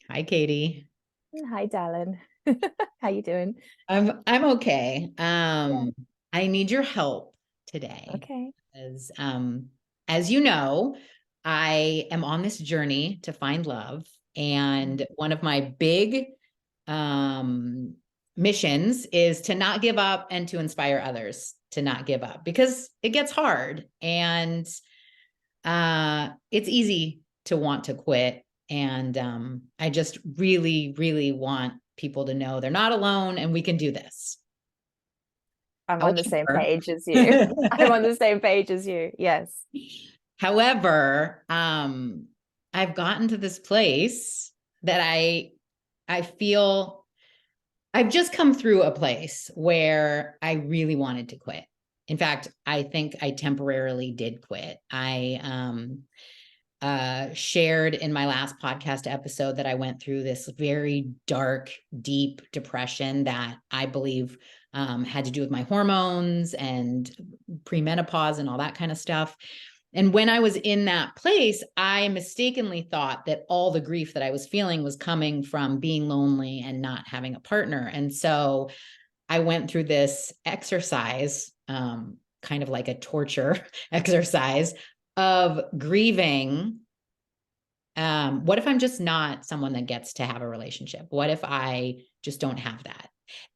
Hi, Katie. Hi, darling. How you doing? I'm okay. Yeah. I need your help today Okay. as you know, I am on this journey to find love, and one of my big um missions is to not give up and to inspire others to not give up because it gets hard and it's easy to want to quit. And I just really, really want people to know they're not alone and we can do this. I'm on the same However, page as you. I'm on the same page as you. Yes. however, I've gotten to this place that I feel I've just come through a place where I really wanted to quit. In fact, I think I temporarily did quit. I shared in my last podcast episode that I went through this very dark, deep depression that I believe had to do with my hormones and premenopause and all that kind of stuff. And when I was in that place, I mistakenly thought that all the grief that I was feeling was coming from being lonely and not having a partner. And so I went through this exercise, kind of like a torture exercise of grieving. What if I'm just not someone that gets to have a relationship? What if I just don't have that?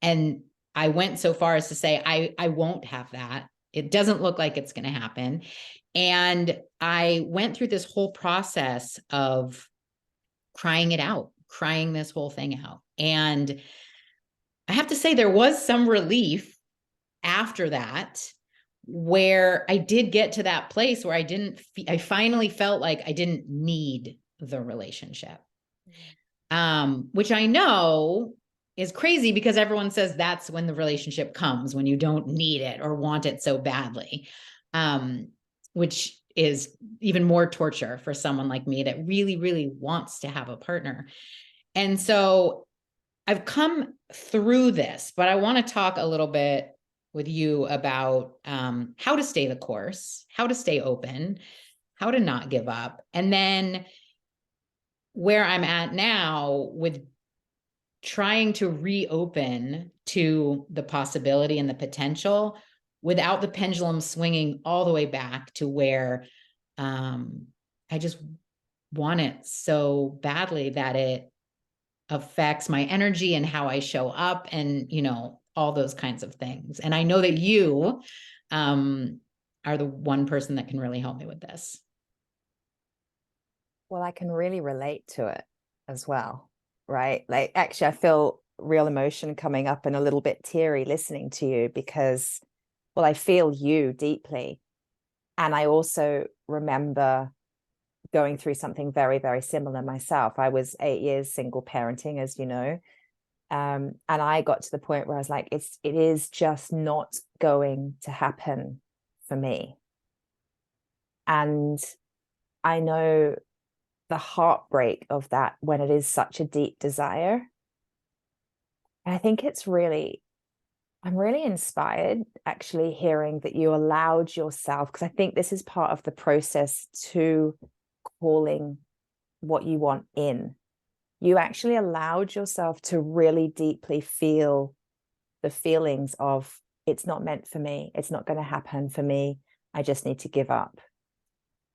And I went so far as to say, I won't have that. It doesn't look like it's going to happen. And I went through this whole process of crying it out, crying this whole thing out. And I have to say, there was some relief after that, where I did get to that place where I finally felt like I didn't need the relationship. Which I know is crazy because everyone says that's when the relationship comes, when you don't need it or want it so badly. Which is even more torture for someone like me that really, really wants to have a partner. And so I've come through this, but I want to talk a little bit with you about how to stay the course, how to stay open, how to not give up. And then where I'm at now with trying to reopen to the possibility and the potential without the pendulum swinging all the way back to where I just want it so badly that it affects my energy and how I show up and, all those kinds of things. And I know that you um, are the one person that can really help me with this. Well, I can really relate to it as well, right? Like, actually, I feel real emotion coming up and a little bit teary listening to you because, well, I feel you deeply. And I also remember going through something very, very similar myself. I was 8 years single parenting, as you know. And I got to the point where I was like, it is just not going to happen for me. And I know the heartbreak of that when it is such a deep desire. And I think I'm really inspired actually hearing that you allowed yourself, because I think this is part of the process to calling what you want in. You actually allowed yourself to really deeply feel the feelings of it's not meant for me. It's not going to happen for me. I just need to give up.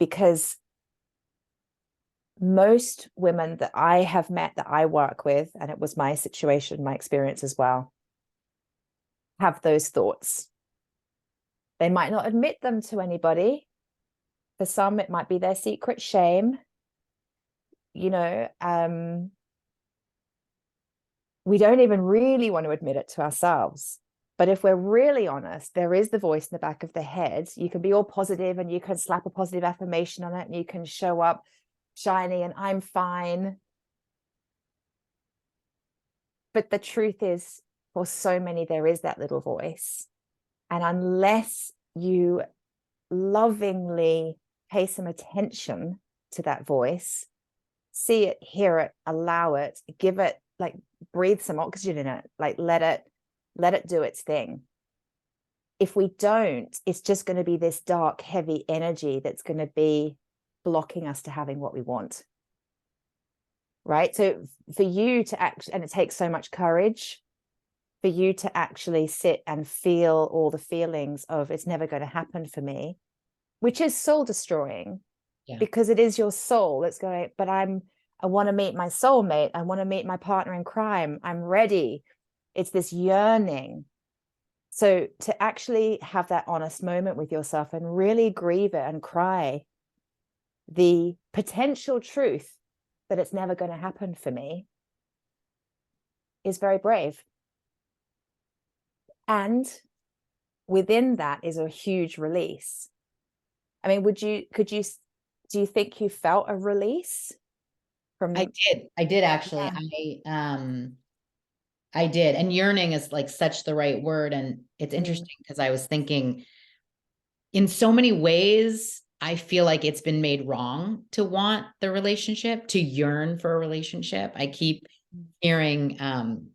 Because most women that I have met, that I work with, and it was my situation, my experience as well, have those thoughts. They might not admit them to anybody. For some, it might be their secret shame. You know, we don't even really want to admit it to ourselves. But if we're really honest, there is the voice in the back of the head. You can be all positive and you can slap a positive affirmation on it and you can show up shiny and I'm fine. But the truth is, for so many, there is that little voice. And unless you lovingly pay some attention to that voice, see it, hear it, allow it, give it, like, breathe some oxygen in it, like let it do its thing. If we don't, it's just going to be this dark, heavy energy that's going to be blocking us to having what we want. right? So for you to act, and it takes so much courage for you to actually sit and feel all the feelings of it's never going to happen for me, which is soul destroying, Yeah. because it is your soul that's going, but I want to meet my soulmate. I want to meet my partner in crime. I'm ready. It's this yearning. So to actually have that honest moment with yourself and really grieve it and cry the potential truth that it's never going to happen for me is very brave. And within that is a huge release. I mean, do you think you felt a release from? I did actually. Yeah. I did. And yearning is like such the right word. And it's Mm, interesting because I was thinking in so many ways, I feel like it's been made wrong to want the relationship, to yearn for a relationship. I keep hearing,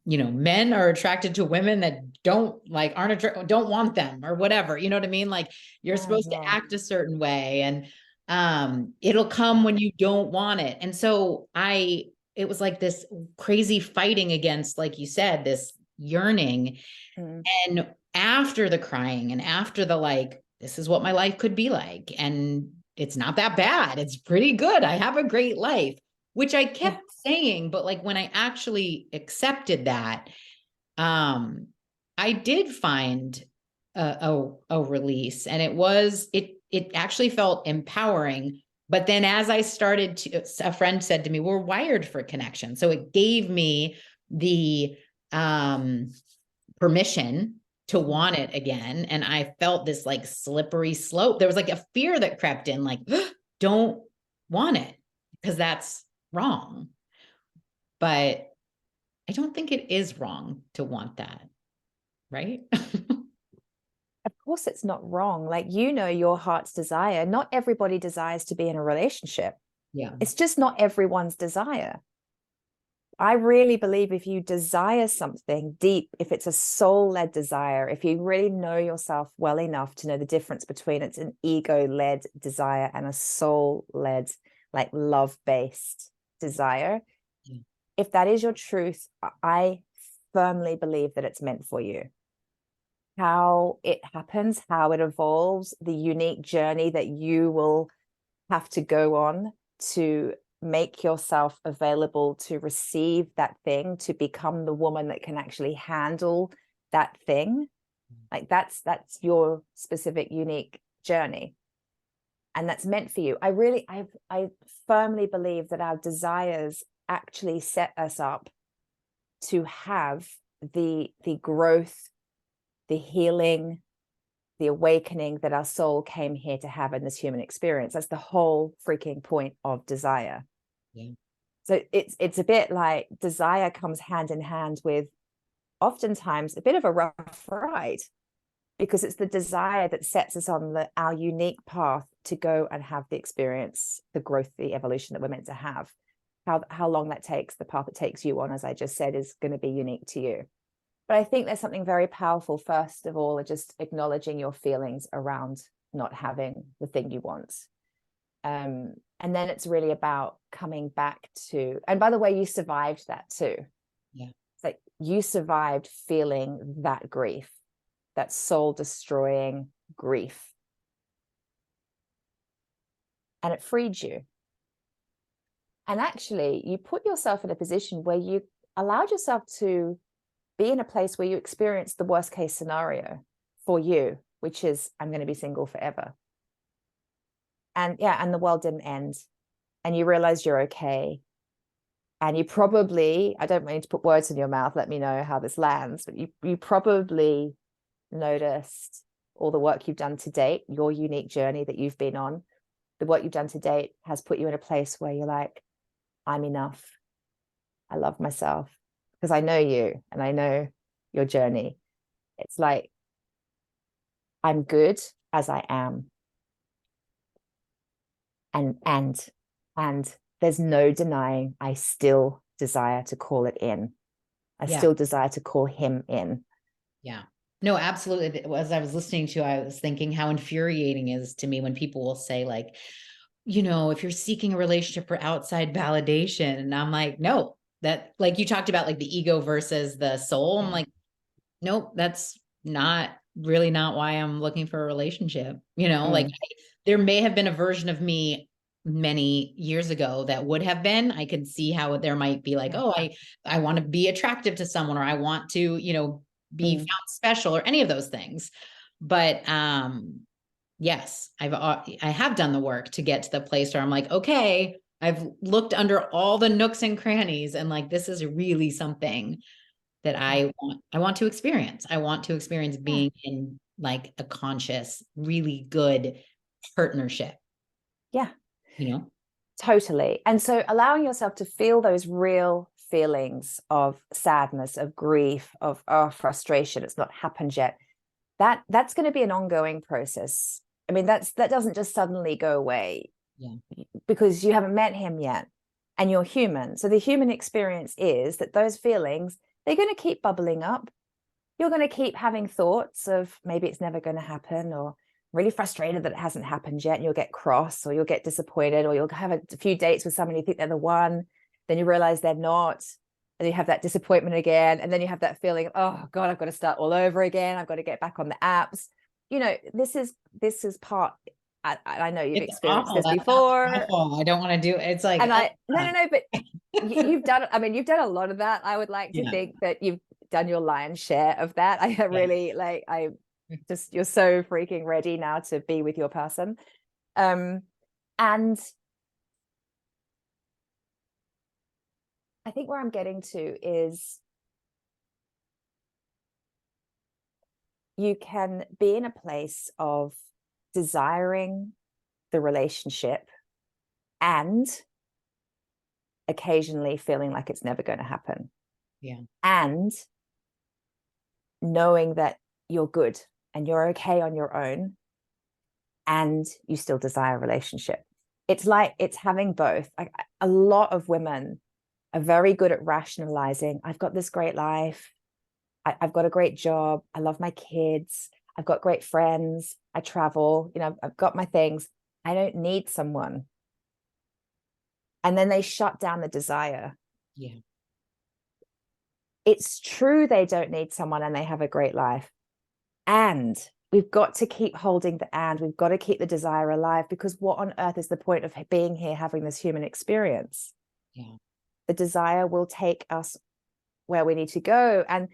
men are attracted to women that don't want them or whatever. You know what I mean? Like you're supposed to yeah. act a certain way, and it'll come when you don't want it. And so it was like this crazy fighting against, like you said, this yearning. Mm, And after the crying and after the like, this is what my life could be like. And it's not that bad. It's pretty good. I have a great life, which I yeah. kept saying. But like when I actually accepted that, I did find a release, and it actually felt empowering. But then as I started to, a friend said to me, we're wired for connection. So it gave me the permission to Mm. want it again. And I felt this like slippery slope. There was like a fear that crept in, like, don't want it because that's wrong. But I don't think it is wrong to want that, right? Of course, it's not wrong. Like, you know, your heart's desire. Not everybody desires to be in a relationship. Yeah. It's just not everyone's desire. I really believe if you desire something deep, if it's a soul-led desire, if you really know yourself well enough to know the difference between it's an ego-led desire and a soul-led, like love-based desire, Yeah. if that is your truth, I firmly believe that it's meant for you. How it happens, how it evolves, the unique journey that you will have to go on to make yourself available to receive that thing, to become the woman that can actually handle that thing. Like that's your specific unique journey, and that's meant for you. I firmly believe that our desires actually set us up to have the growth, the healing, the awakening that our soul came here to have in this human experience. That's the whole freaking point of desire. Yeah. So it's a bit like desire comes hand in hand with oftentimes a bit of a rough ride, because it's the desire that sets us on our unique path to go and have the experience, the growth, the evolution that we're meant to have. How long that takes, the path it takes you on, as I just said, is going to be unique to you. But I think there's something very powerful, first of all, just acknowledging your feelings around not having the thing you want. And then it's really about coming back to, and by the way, you survived that too. Yeah. It's like you survived feeling that grief, that soul destroying grief. And it freed you. And actually, you put yourself in a position where you allowed yourself to be in a place where you experience the worst case scenario for you, which is I'm going to be single forever. And yeah, and the world didn't end. And you realize you're okay. And you probably, I don't mean to put words in your mouth, let me know how this lands, but you probably noticed all the work you've done to date, your unique journey that you've been on. The work you've done to date has put you in a place where you're like, I'm enough. I love myself, because I know you and I know your journey. It's like, I'm good as I am. And there's no denying I still desire to call it in. I Yeah. still desire to call him in. Yeah. No, absolutely. As I was listening to, I was thinking how infuriating it is to me when people will say like, if you're seeking a relationship for outside validation, and I'm like, no, that, like you talked about, like the ego versus the soul. I'm Yeah. like, nope, that's not really not why I'm looking for a relationship. Like Mm, there may have been a version of me many years ago that would have been, I could see how there might be like, yeah. oh, I want to be attractive to someone, or I want to, be Mm, found special, or any of those things. But yes, I have done the work to get to the place where I'm like, okay, I've looked under all the nooks and crannies, and like this is really something that yeah. I want to experience. I want to experience Yeah. being in like a conscious, really good partnership, Yeah. you know? Totally. And so allowing yourself to feel those real feelings of sadness, of grief, of frustration, it's not happened yet. That's going to be an ongoing process. I mean, that doesn't just suddenly go away Yeah. because you haven't met him yet and you're human. So the human experience is that those feelings, they're going to keep bubbling up. You're going to keep having thoughts of maybe it's never going to happen, or really frustrated that it hasn't happened yet, and you'll get cross, or you'll get disappointed, or you'll have a few dates with someone you think they're the one, then you realize they're not, and you have that disappointment again, and then you have that feeling of, oh god, I've got to start all over again, I've got to get back on the apps. This is part. I know you've It's experienced awful. this That sounds before, awful. I don't want to do it. It's like, and I no, but you've done, I mean, you've done a lot of that. I would like to yeah, think that you've done your lion's share of that. I yeah, really like, you're so freaking ready now to be with your person. And I think where I'm getting to is you can be in a place of desiring the relationship and occasionally feeling like it's never going to happen, yeah, and knowing that you're good and you're okay on your own, and you still desire a relationship. It's like it's having both. Like, a lot of women are very good at rationalizing, I've got this great life, I've got a great job, I love my kids, I've got great friends, I travel, I've got my things, I don't need someone. And then they shut down the desire. yeah, It's true they don't need someone and they have a great life. And we've got to keep holding the and. We've got to keep the desire alive, because what on earth is the point of being here, having this human experience? yeah, The desire will take us where we need to go. And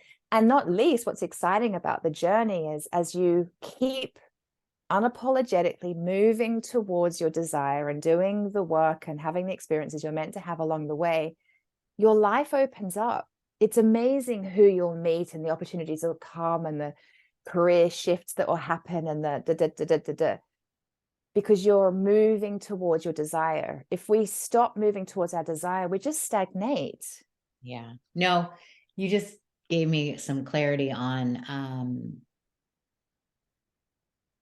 not least, what's exciting about the journey is, as you keep unapologetically moving towards your desire and doing the work and having the experiences you're meant to have along the way, your life opens up. It's amazing who you'll meet and the opportunities that will come and the career shifts that will happen and the because you're moving towards your desire. If we stop moving towards our desire, we just stagnate. yeah. No, you just gave me some clarity on,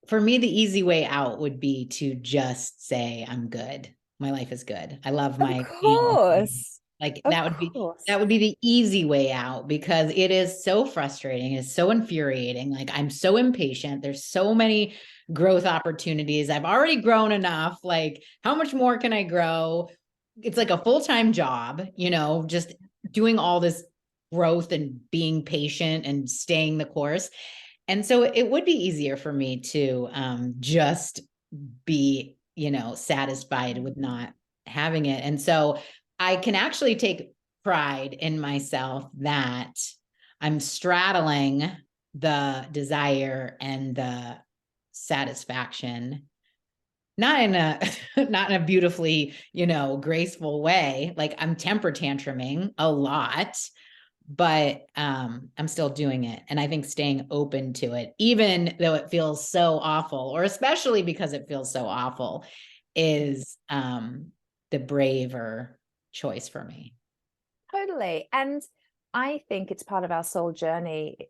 for me, the easy way out would be to just say, I'm good. My life is good. I love Of my family. course. Like Of that course. would be the easy way out, because it is so frustrating. It's so infuriating. Like I'm so impatient. There's so many growth opportunities. I've already grown enough. Like how much more can I grow? It's like a full-time job, just doing all this growth and being patient and staying the course. And so it would be easier for me to just be, satisfied with not having it. And so I can actually take pride in myself that I'm straddling the desire and the satisfaction, not in a not in a beautifully, graceful way. Like I'm temper tantruming a lot, but I'm still doing it. And I think staying open to it, even though it feels so awful, or especially because it feels so awful, is the braver choice for me. Totally. And I think it's part of our soul journey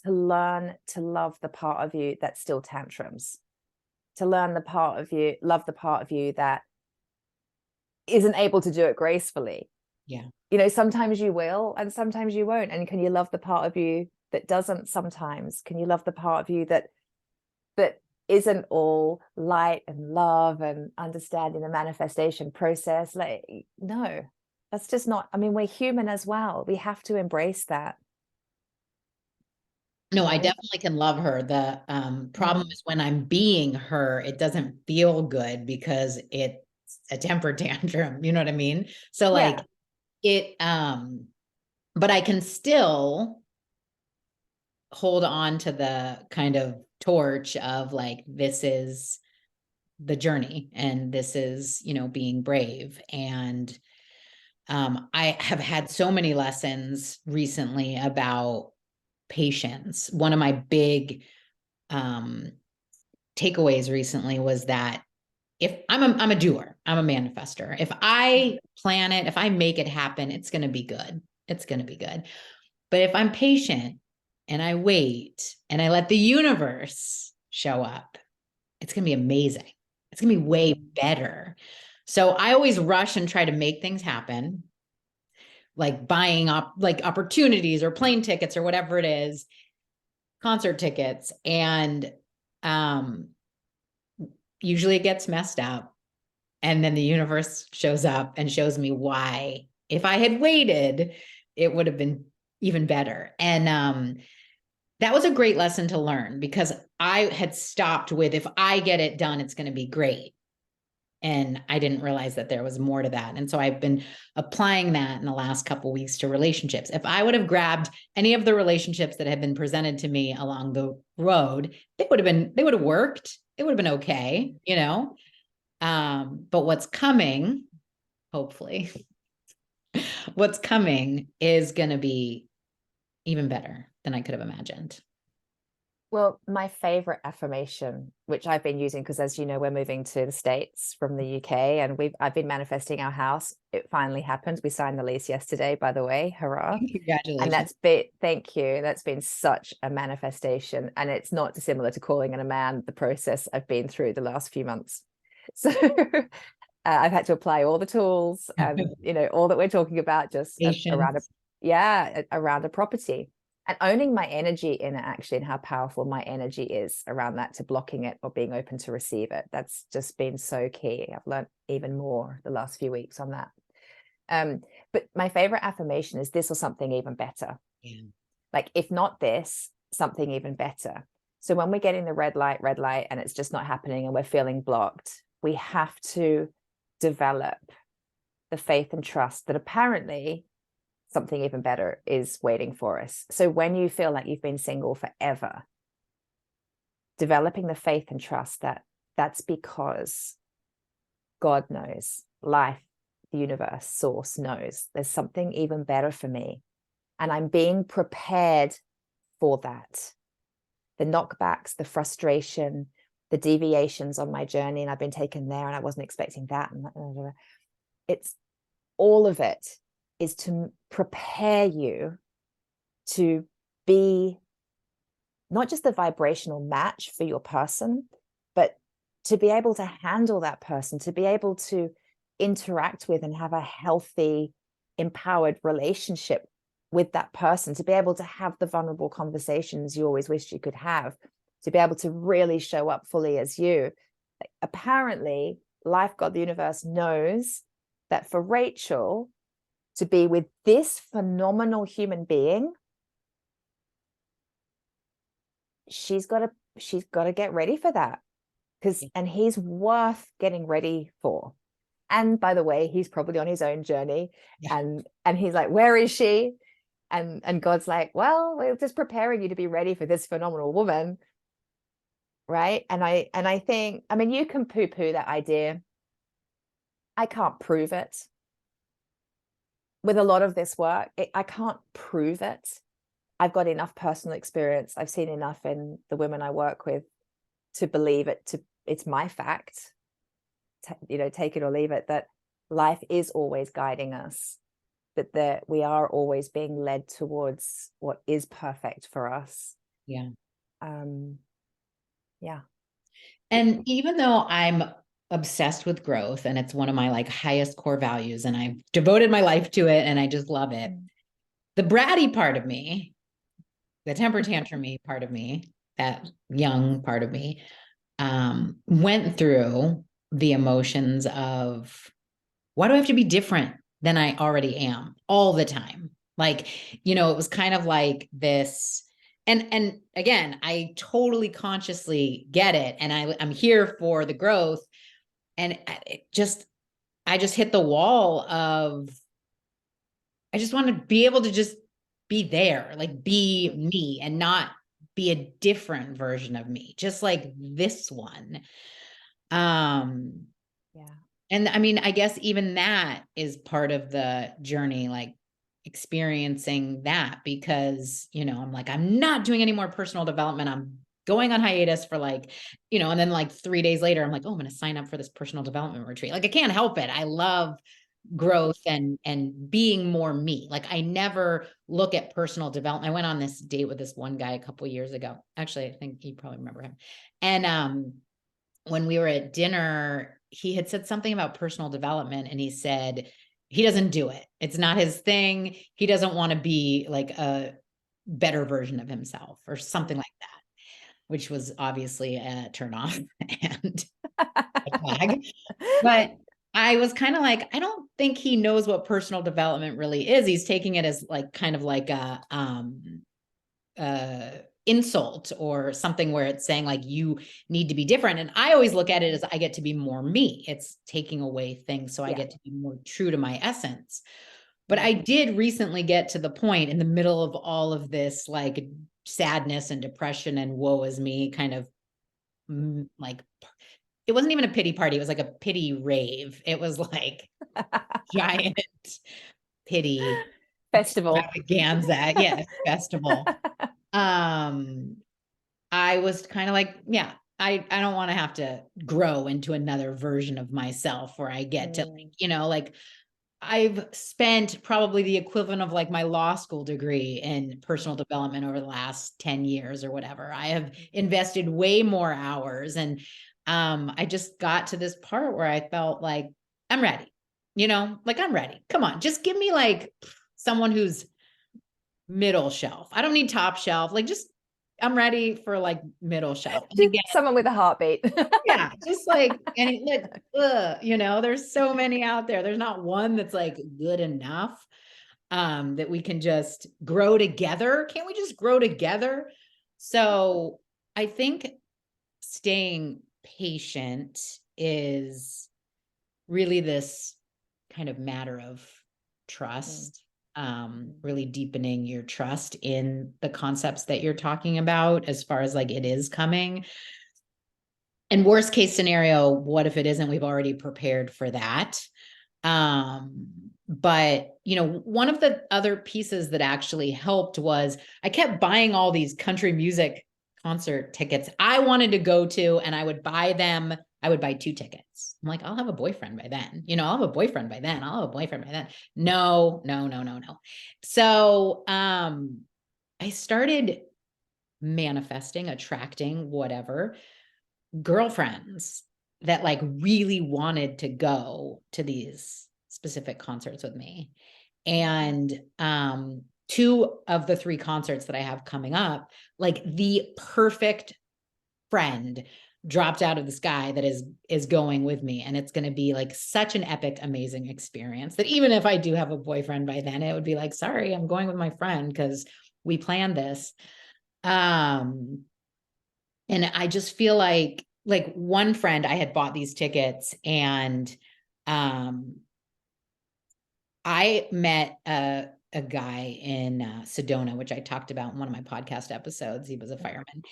to learn to love the part of you that still tantrums, to learn the part of you, love the part of you that isn't able to do it gracefully. Yeah. Sometimes you will and sometimes you won't. And can you love the part of you that doesn't sometimes? Can you love the part of you that isn't all light and love and understanding the manifestation process. Like, no, that's just not, I mean, we're human as well. We have to embrace that. No, You I know? definitely can love her. The problem is when I'm being her, it doesn't feel good because it's a temper tantrum. You know what I mean? So like Yeah. it, but I can still hold on to the kind of torch of like, this is the journey and this is, you know, being brave. And I have had so many lessons recently about patience. One of my big um, takeaways recently was that if I'm a doer, I'm a manifester. If I plan it, if I make it happen, it's going to be good. It's going to be good. But if I'm patient and I wait and I let the universe show up, it's going to be amazing. It's going to be way better. So I always rush and try to make things happen, like buying up like opportunities or plane tickets or whatever it is, concert tickets. And um, usually it gets messed up. And then the universe shows up and shows me why, if I had waited, it would have been even better. And that was a great lesson to learn because I had stopped with, if I get it done, it's going to be great. And I didn't realize that there was more to that. And so I've been applying that in the last couple of weeks to relationships. If I would have grabbed any of the relationships that had been presented to me along the road, they would have worked. It would have been okay, you know? But what's coming, hopefully, what's coming is going to be even better than I could have imagined. Well, my favorite affirmation, which I've been using, because as you know, we're moving to the States from the UK, and I've been manifesting our house. It finally happened. We signed the lease yesterday, by the way. Hurrah. And Congratulations. that's been, thank you. That's been such a manifestation. And it's not dissimilar to calling in a man, the process I've been through the last few months. So I've had to apply all the tools and, you know, all that we're talking about just around Patience. around a property, and owning my energy in it, actually, and how powerful my energy is around that, to blocking it or being open to receive it. That's just been so key. I've learned even more the last few weeks on that. But my favorite affirmation is this or something even better. Yeah. Like, if not this, something even better. So when we're getting the red light, and it's just not happening and we're feeling blocked, we have to develop the faith and trust that apparently something even better is waiting for us. So when you feel like you've been single forever, developing the faith and trust that that's because God knows, life, the universe, source knows there's something even better for me. And I'm being prepared for that. The knockbacks, the frustration, the deviations on my journey, and I've been taken there and I wasn't expecting that. And it's all of it is to prepare you to be not just the vibrational match for your person, but to be able to handle that person, to be able to interact with and have a healthy, empowered relationship with that person, to be able to have the vulnerable conversations you always wished you could have, to be able to really show up fully as you. Apparently, life, God, the universe knows that for Rachel to be with this phenomenal human being, she's got to get ready for that, because and he's worth getting ready for. And by the way, he's probably on his own journey. Yeah. And he's like, where is she? And God's like, well, we're just preparing you to be ready for this phenomenal woman, right? And I think, I mean, you can poo-poo that idea. I can't prove it. With a lot of this work, I can't prove it. I've got enough personal experience. I've seen enough in the women I work with to believe it. It's my fact. You know, take it or leave it, that life is always guiding us, that we are always being led towards what is perfect for us. Yeah. Yeah. And even though I'm obsessed with growth and it's one of my like highest core values and I've devoted my life to it and I just love it, the bratty part of me, the temper tantrumy part of me, that young part of me, went through the emotions of, why do I have to be different than I already am all the time? Like, it was kind of like this. And again, I totally consciously get it. And I'm here for the growth. And I just hit the wall of, I just want to be able to just be there, like be me and not be a different version of me, just like this one. Yeah. And I mean, I guess even that is part of the journey, like experiencing that, because, I'm like, I'm not doing any more personal development. I'm going on hiatus for like, and then like 3 days later, I'm like, oh, I'm going to sign up for this personal development retreat. Like, I can't help it. I love growth and being more me. Like, I never look at personal development. I went on this date with this one guy a couple of years ago. Actually, I think you probably remember him. And when we were at dinner, he had said something about personal development, and he said he doesn't do it. It's not his thing. He doesn't want to be like a better version of himself or something like that, which was obviously a turn off and a flag. But I was kind of like, I don't think he knows what personal development really is. He's taking it as like kind of like a uh insult or something where it's saying like you need to be different. And I always look at it as, I get to be more me. It's taking away things, so I get to be more true to my essence. But I did recently get to the point in the middle of all of this like sadness and depression and woe is me kind of, like, it wasn't even a pity party, it was like a pity rave. It was like giant pity Festival. extravaganza. Yeah, festival. I was kind of like, yeah, I don't want to have to grow into another version of myself where I get to like, like I've spent probably the equivalent of like my law school degree in personal development over the last 10 years or whatever. I have invested way more hours, and I just got to this part where I felt like I'm ready. Like, I'm ready. Come on, just give me like someone who's middle shelf. I don't need top shelf. Like, just, I'm ready for like middle shelf. And Just again, someone with a heartbeat. yeah, just like, and there's so many out there. There's not one that's like good enough, that we can just grow together. Can't we just grow together? So I think staying patient is really this kind of matter of trust, really deepening your trust in the concepts that you're talking about, as far as like it is coming. And worst case scenario, what if it isn't? We've already prepared for that. But one of the other pieces that actually helped was I kept buying all these country music concert tickets I wanted to go to, and I would buy them. I would buy 2 tickets. I'm like, I'll have a boyfriend by then. I'll have a boyfriend by then. I'll have a boyfriend by then. No, no, no, no, no. So I started manifesting, attracting, whatever, girlfriends that like really wanted to go to these specific concerts with me. And 2 of the 3 concerts that I have coming up, like the perfect friend dropped out of the sky that is going with me, and it's going to be like such an epic, amazing experience that even if I do have a boyfriend by then, it would be like, sorry, I'm going with my friend because we planned this. And I just feel like one friend, I had bought these tickets, and I met a guy in Sedona, which I talked about in one of my podcast episodes. He was a fireman.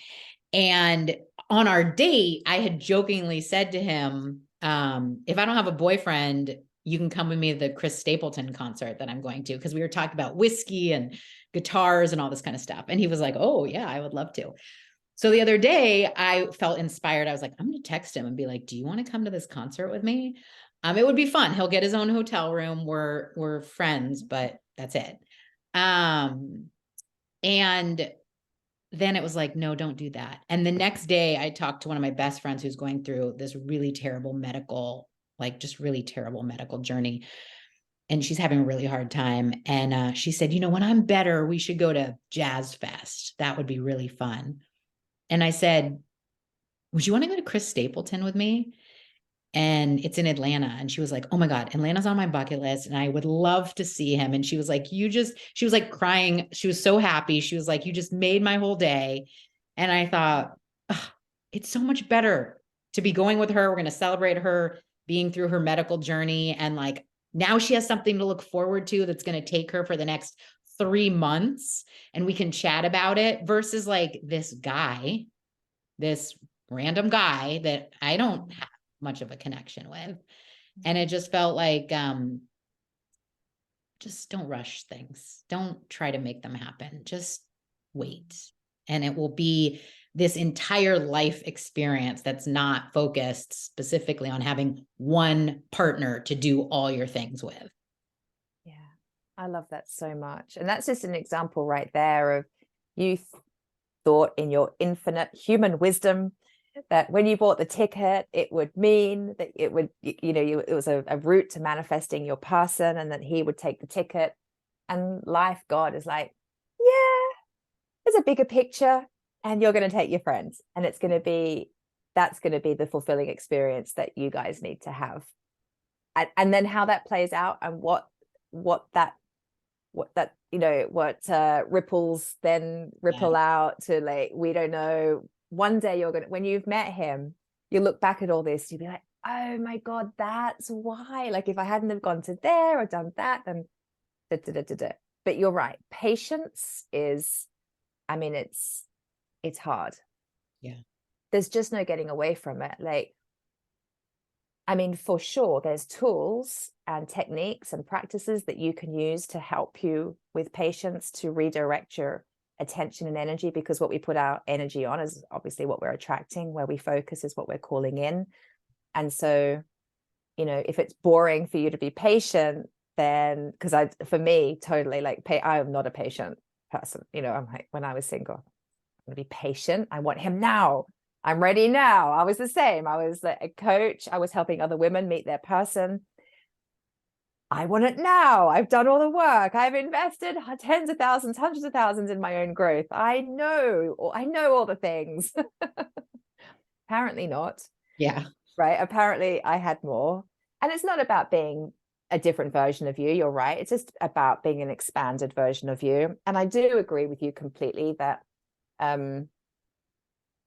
And on our date, I had jokingly said to him, if I don't have a boyfriend, you can come with me to the Chris Stapleton concert that I'm going to, because we were talking about whiskey and guitars and all this kind of stuff. And he was like, oh, yeah, I would love to. So the other day I felt inspired. I was like, I'm going to text him and be like, do you want to come to this concert with me? It would be fun. He'll get his own hotel room. We're friends, but that's it. And then it was like, no, don't do that. And the next day I talked to one of my best friends who's going through this really terrible medical, like just really terrible medical journey. And she's having a really hard time. And she said, when I'm better, we should go to Jazz Fest. That would be really fun. And I said, would you want to go to Chris Stapleton with me? And it's in Atlanta. And she was like, oh my God, Atlanta's on my bucket list. And I would love to see him. And she was like, she was like crying. She was so happy. She was like, you just made my whole day. And I thought, it's so much better to be going with her. We're going to celebrate her being through her medical journey. And like, now she has something to look forward to that's going to take her for the next 3 months. And we can chat about it versus like this random guy that I don't have much of a connection with. And it just felt like, just don't rush things. Don't try to make them happen. Just wait. And it will be this entire life experience that's not focused specifically on having one partner to do all your things with. Yeah, I love that so much. And that's just an example right there of you thought in your infinite human wisdom that when you bought the ticket, it would mean that it would, it was a route to manifesting your person, and that he would take the ticket. And life, God is like, yeah, there's a bigger picture, and you're going to take your friends, and that's going to be the fulfilling experience that you guys need to have. And then how that plays out, and what ripples then ripple out to, like, we don't know. One day when you've met him, you look back at all this, you'll be like, oh my God, that's why. Like, if I hadn't have gone to there or done that, then da, da, da, da, da. But you're right. Patience is, I mean, it's hard. Yeah. There's just no getting away from it. Like, I mean, for sure, there's tools and techniques and practices that you can use to help you with patience, to redirect your attention and energy, because what we put our energy on is obviously what we're attracting. Where we focus is what we're calling in. And so, if it's boring for you to be patient, then, because for me, totally, like, I am not a patient person. I'm like, when I was single, I'm going to be patient. I want him now. I'm ready now. I was the same. I was a coach. I was helping other women meet their person. I want it now. I've done all the work. I've invested tens of thousands, hundreds of thousands in my own growth. I know all the things. Apparently not. Yeah. Right. Apparently I had more. And it's not about being a different version of you. You're right. It's just about being an expanded version of you. And I do agree with you completely that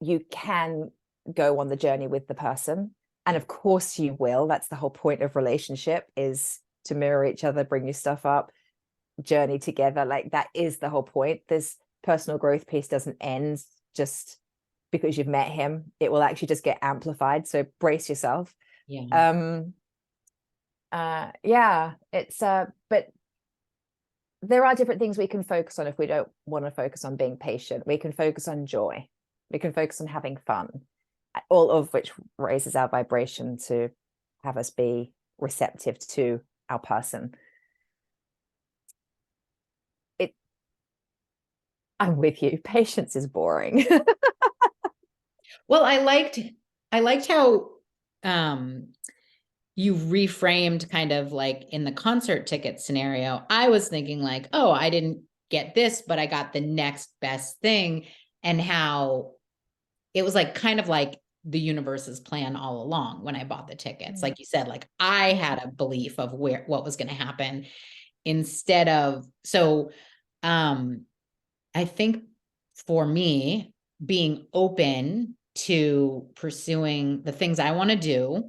you can go on the journey with the person. And of course you will. That's the whole point of relationship, is to mirror each other, bring your stuff up, journey together. Like, that is the whole point. This personal growth piece doesn't end just because you've met him. It will actually just get amplified. So brace yourself. Yeah. It's but there are different things we can focus on if we don't want to focus on being patient. We can focus on joy. We can focus on having fun, all of which raises our vibration to have us be receptive to our person. I'm with you. Patience is boring. Well, I liked how you reframed kind of like in the concert ticket scenario. I was thinking like, oh, I didn't get this, but I got the next best thing. And how it was like kind of like the universe's plan all along when I bought the tickets. Like you said, like I had a belief of what was going to happen instead of, so I think for me, being open to pursuing the things I want to do,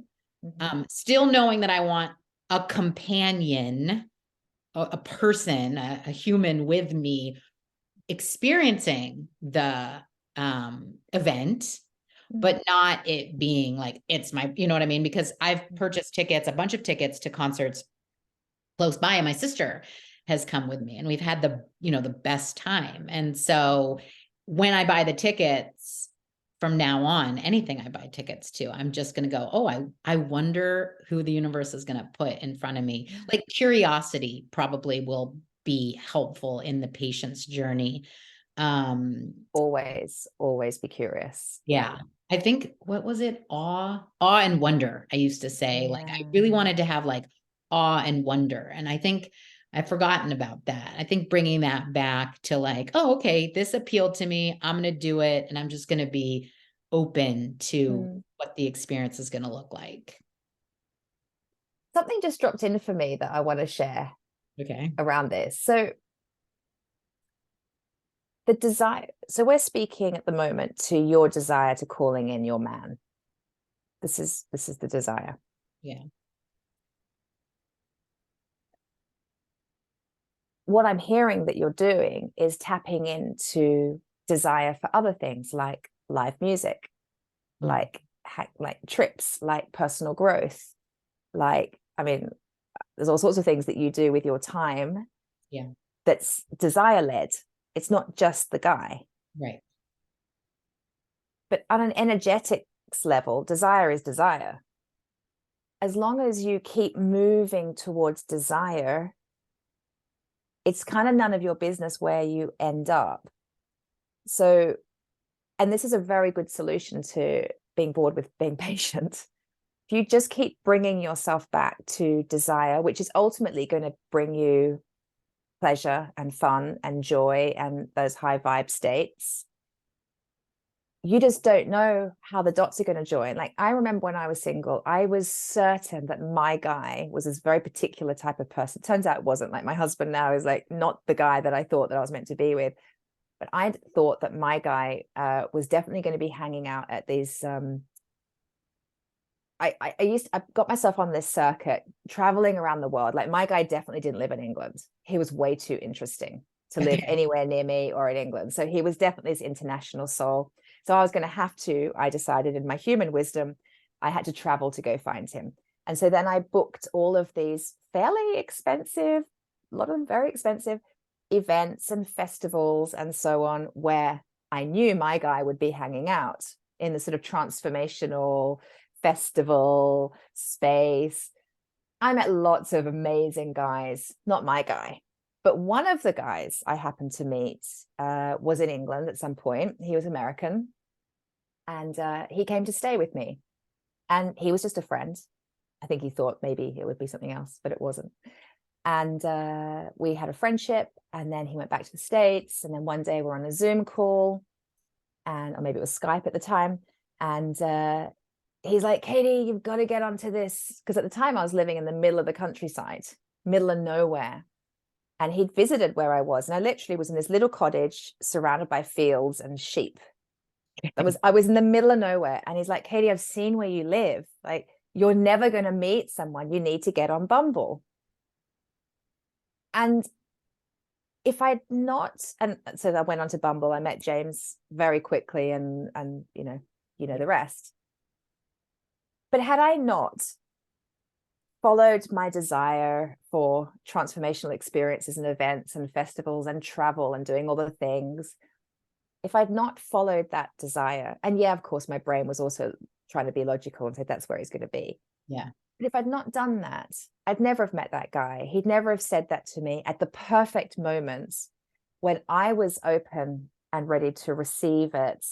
still knowing that I want a companion, a person, a human with me experiencing the event, but not it being like, it's my, you know what I mean? Because I've purchased a bunch of tickets to concerts close by, and my sister has come with me, and we've had the best time. And so when I buy the tickets from now on, anything I buy tickets to, I'm just going to go, oh, I wonder who the universe is going to put in front of me. Like, curiosity probably will be helpful in the patient's journey. Always be curious. Yeah. I think, what was it? Awe and wonder. I used to say, like, I really wanted to have like awe and wonder. And I think I've forgotten about that. I think bringing that back to like, oh, okay, this appealed to me. I'm going to do it. And I'm just going to be open to what the experience is going to look like. Something just dropped in for me that I want to share Okay. around this. So the desire, so we're speaking at the moment to your desire to calling in your man. This is the desire. Yeah. What I'm hearing that you're doing is tapping into desire for other things like live music, like trips, like personal growth, like, I mean, there's all sorts of things that you do with your time. Yeah. That's desire led. It's not just the guy. Right. But on an energetics level, desire is desire. As long as you keep moving towards desire, it's kind of none of your business where you end up. So, and this is a very good solution to being bored with being patient. If you just keep bringing yourself back to desire, which is ultimately going to bring you pleasure and fun and joy and those high vibe states, you just don't know how the dots are going to join. Like, I remember when I was single, I was certain that my guy was this very particular type of person. Turns out it wasn't. Like, my husband now is like not the guy that I thought that I was meant to be with. But I thought that my guy was definitely going to be hanging out at these I got myself on this circuit traveling around the world. Like, my guy definitely didn't live in England. He was way too interesting to live anywhere near me or in England. So he was definitely this international soul. So I was going to have to, I decided in my human wisdom, I had to travel to go find him. And so then I booked all of these fairly expensive, a lot of them very expensive events and festivals and so on, where I knew my guy would be hanging out in the sort of transformational festival space. I met lots of amazing guys, not my guy, but one of the guys I happened to meet was in England at some point. He was American, and he came to stay with me, and he was just a friend. I think he thought maybe it would be something else, but it wasn't. And we had a friendship, and then he went back to the States, and then one day we're on a Zoom call, and or maybe it was Skype at the time, and he's like, Katie, you've got to get onto this. Because at the time I was living in the middle of the countryside, middle of nowhere. And he'd visited where I was. And I literally was in this little cottage surrounded by fields and sheep. I was in the middle of nowhere. And he's like, Katie, I've seen where you live. Like, you're never going to meet someone. You need to get on Bumble. And if I'd not, and so I went on to Bumble, I met James very quickly, and you know the rest. But had I not followed my desire for transformational experiences and events and festivals and travel and doing all the things, if I'd not followed that desire, and yeah, of course, my brain was also trying to be logical and say that's where he's going to be. Yeah. But if I'd not done that, I'd never have met that guy. He'd never have said that to me at the perfect moments when I was open and ready to receive it.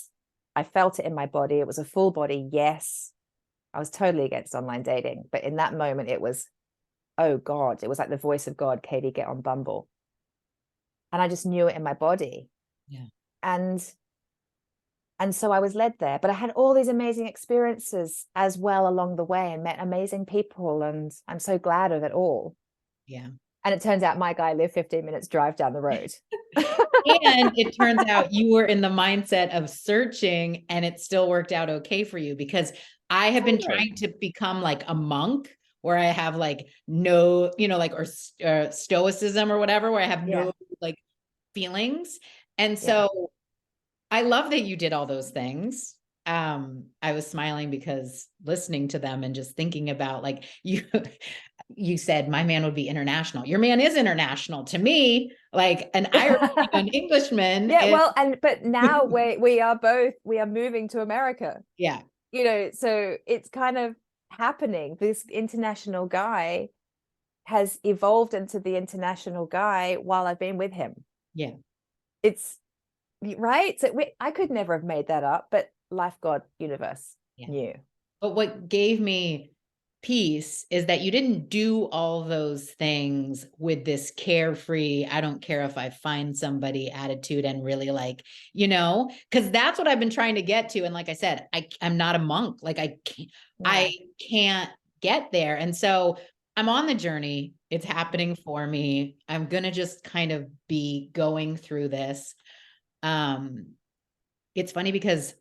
I felt it in my body. It was a full body yes. I was totally against online dating, but in that moment it was, oh God, it was like the voice of God, Katie, get on Bumble. And I just knew it in my body. Yeah. And so I was led there, but I had all these amazing experiences as well along the way and met amazing people. And I'm so glad of it all. Yeah. And it turns out my guy lived 15 minutes drive down the road. And it turns out you were in the mindset of searching, and it still worked out okay for you, because I have been trying to become like a monk, where I have like no, like, or stoicism or whatever, where I have no like feelings. And so I love that you did all those things. I was smiling because listening to them and just thinking about, like, you said my man would be international. Your man is international to me, like an Irishman, an Englishman. Yeah, well, but now we are moving to America. Yeah. So it's kind of happening. This international guy has evolved into the international guy while I've been with him. Yeah. It's right. So I could never have made that up, but life, God, universe knew. But what gave me piece is that you didn't do all those things with this carefree, I don't care if I find somebody attitude and really like, because that's what I've been trying to get to. And like I said, I'm not a monk. Like I can't get there. And so I'm on the journey. It's happening for me. I'm going to just kind of be going through this. It's funny because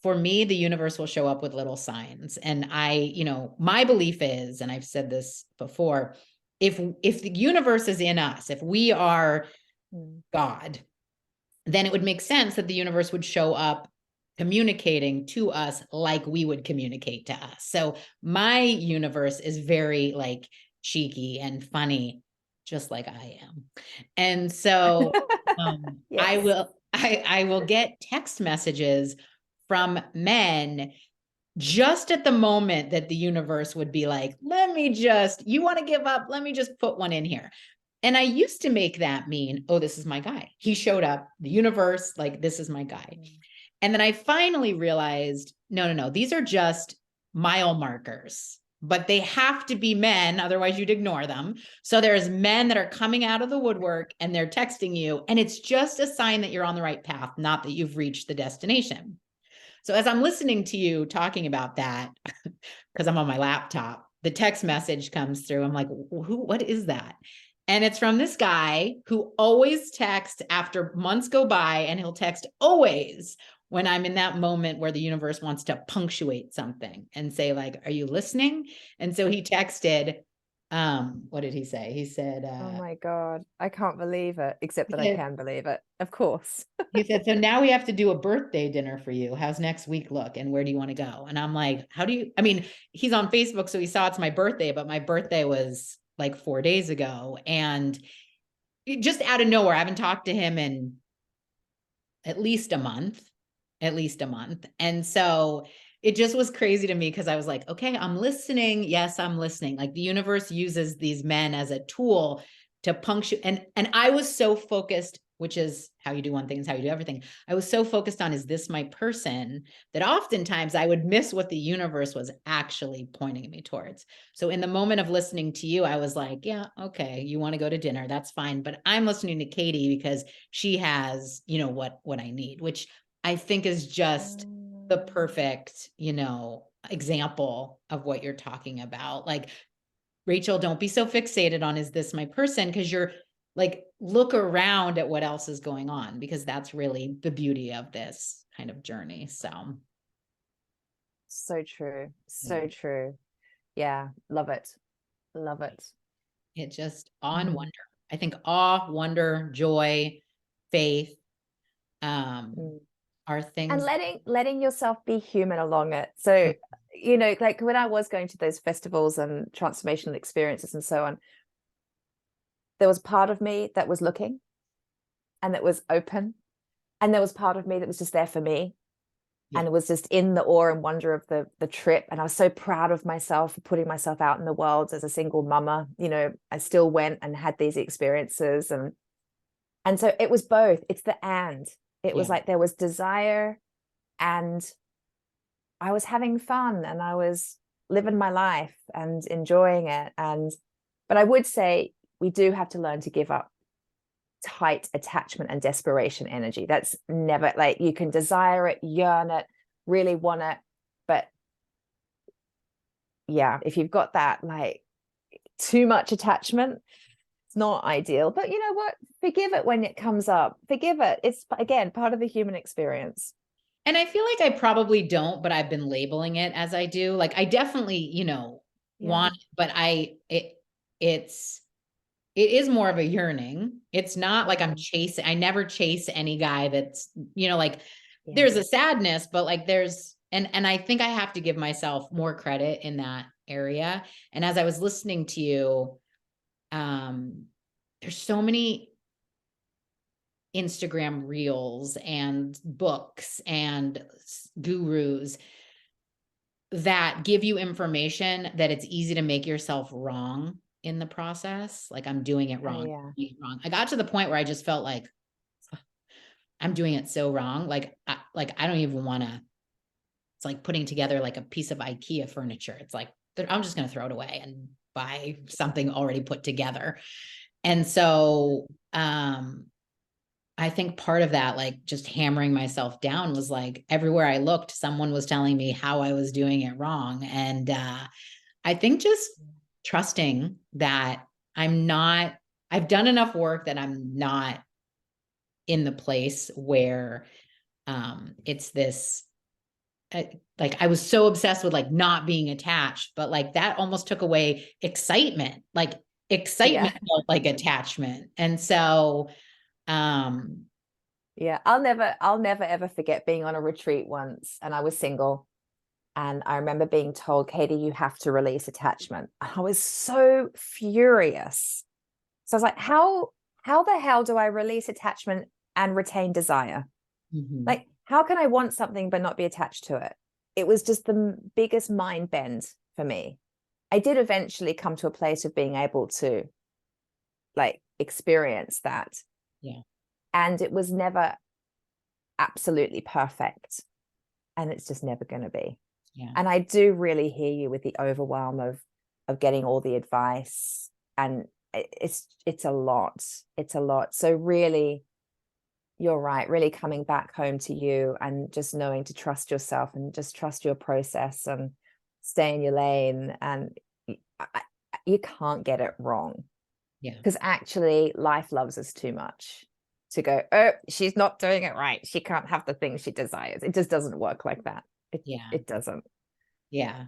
for me, the universe will show up with little signs. And my belief is, and I've said this before, if the universe is in us, if we are God, then it would make sense that the universe would show up communicating to us like we would communicate to us. So my universe is very like cheeky and funny, just like I am. And so Yes. I will get text messages from men just at the moment that the universe would be like, you want to give up? Let me just put one in here. And I used to make that mean, oh, this is my guy. He showed up, the universe, like, this is my guy. And then I finally realized, no, these are just mile markers, but they have to be men. Otherwise you'd ignore them. So there's men that are coming out of the woodwork and they're texting you. And it's just a sign that you're on the right path, not that you've reached the destination. So as I'm listening to you talking about that, because I'm on my laptop, the text message comes through. I'm like, what is that? And it's from this guy who always texts after months go by, and he'll text always when I'm in that moment where the universe wants to punctuate something and say, like, are you listening? And so he texted, what did he say? He said, Oh my God, I can't believe it, except that I said, can believe it, of course. he said, so now we have to do a birthday dinner for you. How's next week look? And where do you want to go? And I'm like, he's on Facebook, so he saw it's my birthday, but my birthday was like 4 days ago. And just out of nowhere, I haven't talked to him in at least a month, And so it just was crazy to me because I was like, okay, I'm listening. Yes, I'm listening. Like the universe uses these men as a tool to punctuate. And I was so focused, which is how you do one thing is how you do everything. I was so focused on, is this my person, that oftentimes I would miss what the universe was actually pointing me towards. So in the moment of listening to you, I was like, yeah, okay, you want to go to dinner, that's fine. But I'm listening to Katie because she has, what I need, which I think is just the perfect, example of what you're talking about. Like, Rachel, don't be so fixated on, is this my person? Because you're like, look around at what else is going on, because that's really the beauty of this kind of journey. So So true. So yeah, true. Yeah. Love it. Love it. it just awe and wonder. I think awe, wonder, joy, faith, Mm. are And things. letting yourself be human along it. So, like when I was going to those festivals and transformational experiences and so on, there was part of me that was looking and that was open. And there was part of me that was just there for me. Yeah. And it was just in the awe and wonder of the trip. And I was so proud of myself for putting myself out in the world as a single mama. I still went and had these experiences. And so it was both. It's the and. It was Yeah. like there was desire and I was having fun and I was living my life and enjoying it. But I would say we do have to learn to give up tight attachment and desperation energy. That's never, like, you can desire it, yearn it, really want it. But yeah, if you've got that like too much attachment, it's not ideal. But you know what? Forgive it when it comes up. Forgive it. It's, again, part of the human experience. And I feel like I probably don't, but I've been labeling it as I do. Like I definitely, Yeah. want, but it is more of a yearning. It's not like I'm chasing, I never chase any guy that's, like Yeah. there's a sadness, but like and I think I have to give myself more credit in that area. And as I was listening to you, there's so many Instagram reels and books and gurus that give you information that it's easy to make yourself wrong in the process. Like, I'm doing it Oh wrong. yeah. I got to the point where I just felt like I'm doing it so wrong. Like, I don't even want to, it's like putting together like a piece of IKEA furniture. It's like, I'm just going to throw it away and buy something already put together. And so, I think part of that, like just hammering myself down, was like everywhere I looked, someone was telling me how I was doing it wrong. And I think just trusting that I've done enough work that I'm not in the place where it's this, like I was so obsessed with like not being attached, but like that almost took away excitement. Like excitement Yeah. felt like attachment. And so, um, Yeah. I'll never ever forget being on a retreat once, and I was single. And I remember being told, Katie, you have to release attachment. And I was so furious. So I was like, how the hell do I release attachment and retain desire? mhm, Like, how can I want something but not be attached to it? It was just the biggest mind bend for me. I did eventually come to a place of being able to like experience that. yeah, And it was never absolutely perfect. And it's just never going to be. yeah, And I do really hear you with the overwhelm of getting all the advice. And it's a lot. It's a lot. So really, you're right, really coming back home to you and just knowing to trust yourself and just trust your process and stay in your lane. And you can't get it wrong, yeah, because actually life loves us too much to go, oh, she's not doing it right, she can't have the things she desires. It just doesn't work like that. it, yeah, it doesn't. yeah.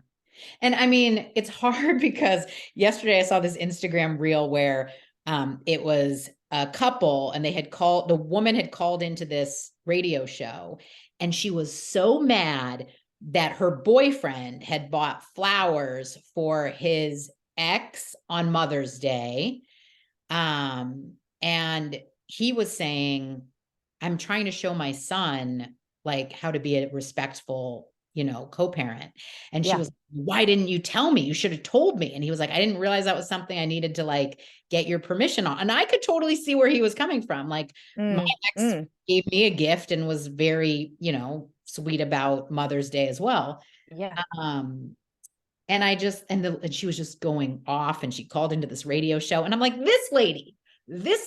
And I mean, it's hard because yesterday I saw this Instagram reel where it was a couple and the woman had called into this radio show and she was so mad that her boyfriend had bought flowers for his ex on Mother's Day. And he was saying, I'm trying to show my son like how to be a respectful, co-parent. And she Yeah. was, why didn't you tell me? You should have told me. And he was like, I didn't realize that was something I needed to like get your permission on. And I could totally see where he was coming from. Like my Mm, ex mm, gave me a gift and was very, sweet about Mother's Day as well. yeah. Um, and and she was just going off and she called into this radio show. And I'm like, this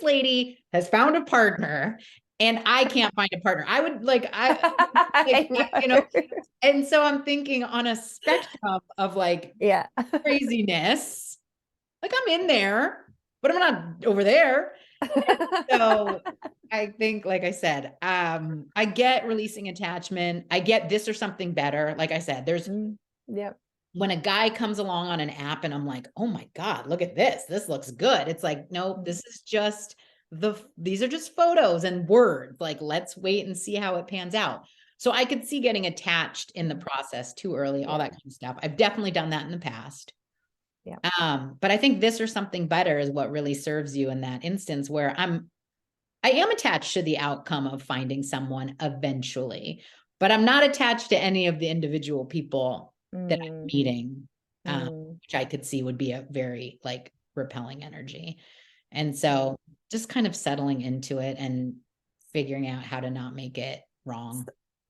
lady has found a partner and I can't find a partner. I would like, I know. and so I'm thinking on a spectrum of like Yeah. craziness, like I'm in there, but I'm not over there. So I think, like I said, I get releasing attachment. I get this or something better. Like I said, there's Mm, yep. when a guy comes along on an app and I'm like, oh my God, look at this. This looks good. It's like, no, this is just these are just photos and words. Like, let's wait and see how it pans out. So I could see getting attached in the process too early, all Yeah. that kind of stuff. I've definitely done that in the past. Yeah. But I think this or something better is what really serves you in that instance where I am attached to the outcome of finding someone eventually, but I'm not attached to any of the individual people that I'm Mm, meeting, mm, which I could see would be a very like repelling energy. And yeah. so just kind of settling into it and figuring out how to not make it wrong.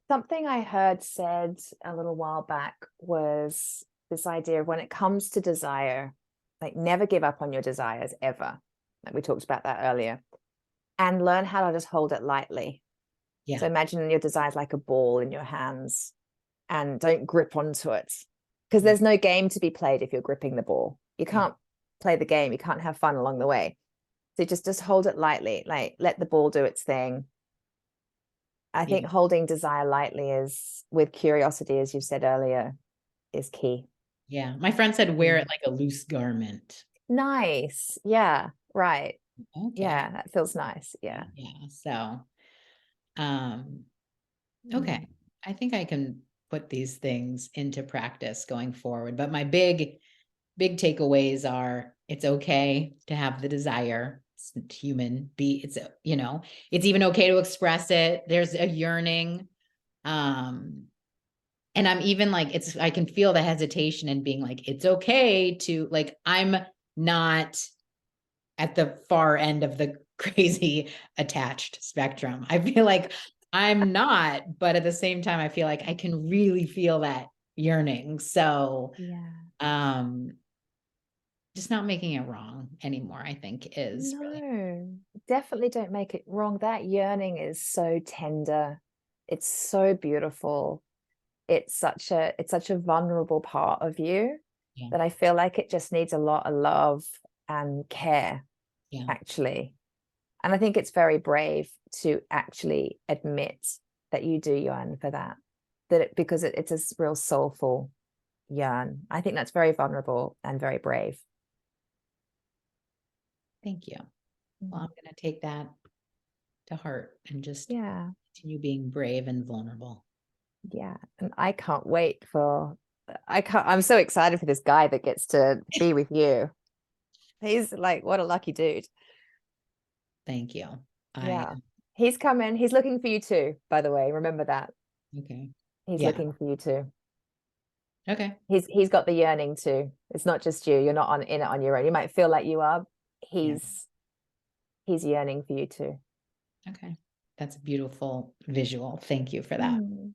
Something I heard said a little while back was this idea of when it comes to desire, like never give up on your desires ever. Like we talked about that earlier, and learn how to just hold it lightly. So Yeah. imagine your desire is like a ball in your hands, and don't grip onto it, because Yeah. there's no game to be played if you're gripping the ball. You Yeah. can't play the game. You can't have fun along the way. So just hold it lightly, like let the ball do its thing. I Yeah. think holding desire lightly is, with curiosity, as you said earlier, is key. Yeah. My friend said wear it Mm. like a loose garment. Nice. Yeah. Right. Okay. Yeah. That feels nice. Yeah. Yeah. So, um, okay. Mm. I think I can put these things into practice going forward. But my big takeaways are it's okay to have the desire. It's human. It's even okay to express it. There's a yearning. Um, and I'm even like, I can feel the hesitation and being like, it's okay to like, I'm not at the far end of the crazy attached spectrum. I feel like I'm not, but at the same time, I feel like I can really feel that yearning. So, Yeah. Just not making it wrong anymore, I think is really, No, definitely don't make it wrong. That yearning is so tender. It's so beautiful. It's such a vulnerable part of you yeah, that I feel like it just needs a lot of love and care, yeah. actually. And I think it's very brave to actually admit that you do yearn for that, because it's a real soulful yearn. I think that's very vulnerable and very brave. Thank you. Well, I'm Mm. going to take that to heart and just Yeah, continue being brave and vulnerable. yeah. And I can't wait for, I'm so excited for this guy that gets to be with you. He's like, what a lucky dude. Thank you. I, Yeah. He's coming. He's looking for you too, by the way. Remember that. okay. He's Yeah. looking for you too. Okay. He's got the yearning too. It's not just you. You're not in it on your own. You might feel like you are. Yeah. He's yearning for you too. Okay. That's a beautiful visual. Thank you for that. Mm.